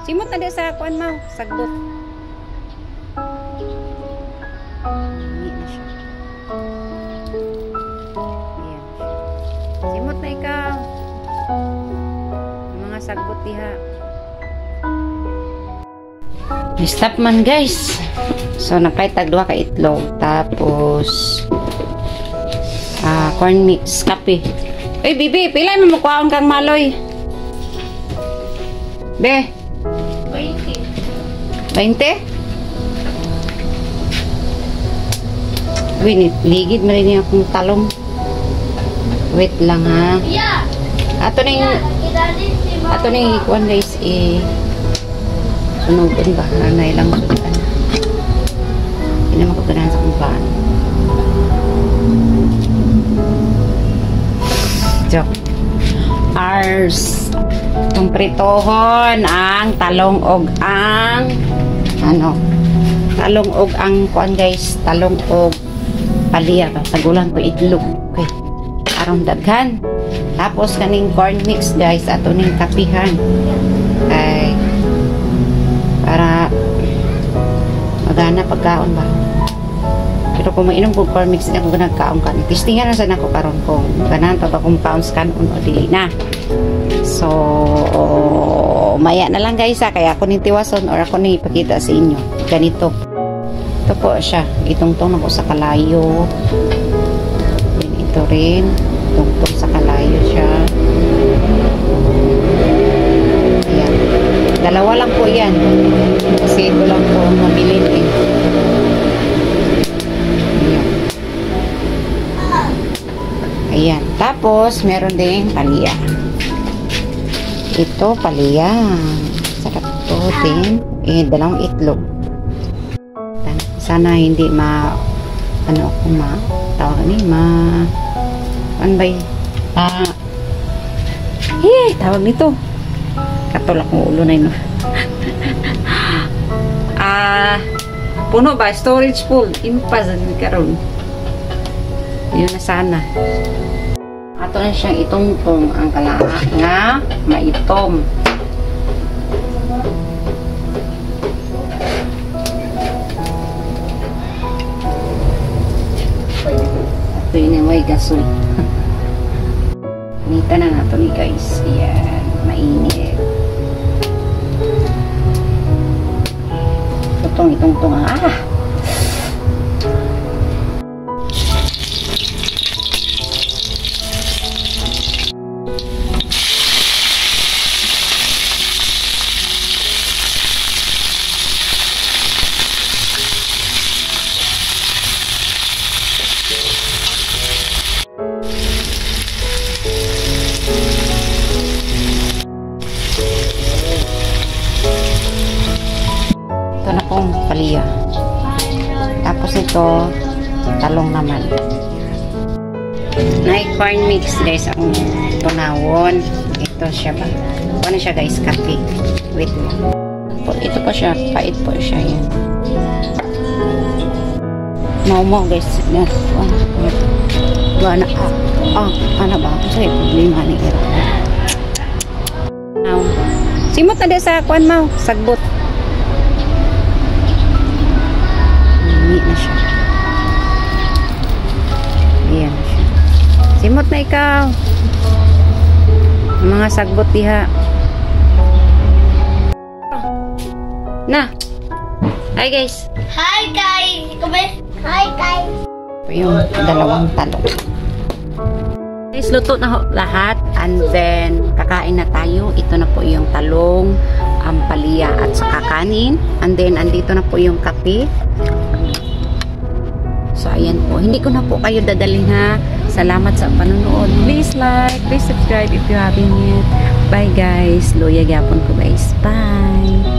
Simot na di sa kuan mo, sagbot. Hindi na siya. Ayan. Simot na ikaw. Yung mga sagbot diha. Stop man guys. So nakaitag duha ka itlog. Tapos corn mix, kape. Uy, bibi, pilay mo kuhaon kang maloy. Be. 20? 20? Wait, ligid mo rin akong talong. Wait lang ha. Ato na yung ikuan guys sunugan ba? Nanay lang sunugan. Hindi naman kaganahan sa kumpaan. Joke. Ars. Itong pritohon ang talong og ang talong og ang kuan guys, talong og palya ba tagulan ko itlog. Okay. Arong daghan. Tapos kaning corn mix guys ato ning kapihan. Ay para magana pagkaon ba. Pero kung mainom ko corn mix na kung nagkaon ka, testingan na sa nako karon kung ganahan pa ba kung pounds kan o dili na. So, maya na lang guys ha. Kaya ako nitiwason or ako ni ipakita sa inyo. Ganito. Ito po siya. Itungtong na po sa kalayo. Ito rin. Itungtong sa kalayo siya. Ayan. Dalawa lang po yan. Kasi ito lang po mabilin eh. Ayan. Ayan. Tapos, meron din palya. Ito, palya. Sarap ito din. Dalawang itlog. Sana hindi tawag ni tawag nito. Katulak mo ulo na yun. Puno ba? Storage full. Impazan karon. Yun na sana. Ato na siyang itungtong ang kalaa nga maitom. Ato yun yung may gasol. Nita na nato ni guys. Ayan, mainit. Itong-itungtong ito na pong palya. Tapos ito talong naman. Corn mix guys ang tunawon. Ito siya ba? Ano siya guys? Kape. Wait lang. Ito po siya. Pait po siya yan. Mau guys. Ano ba? Kasi problema ni Ira. Simot na di sa kuan mo. Sagbot. Hindi na siya. Ayan na siya. Simot na ikaw. Mga sagbot diha. Na. Hi guys. Hi guys. Hi guys. Yung dalawang talong. Guys, luto na lahat. And then, kakain na tayo. Ito na po yung talong, palya at saka kanin. And then, andito na po yung kape. So, ayan po. Hindi ko na po kayo dadalhin ha. Salamat sa panonood. Please like, please subscribe if you haven't yet. Bye guys. Loya gyapon ko guys. Bye.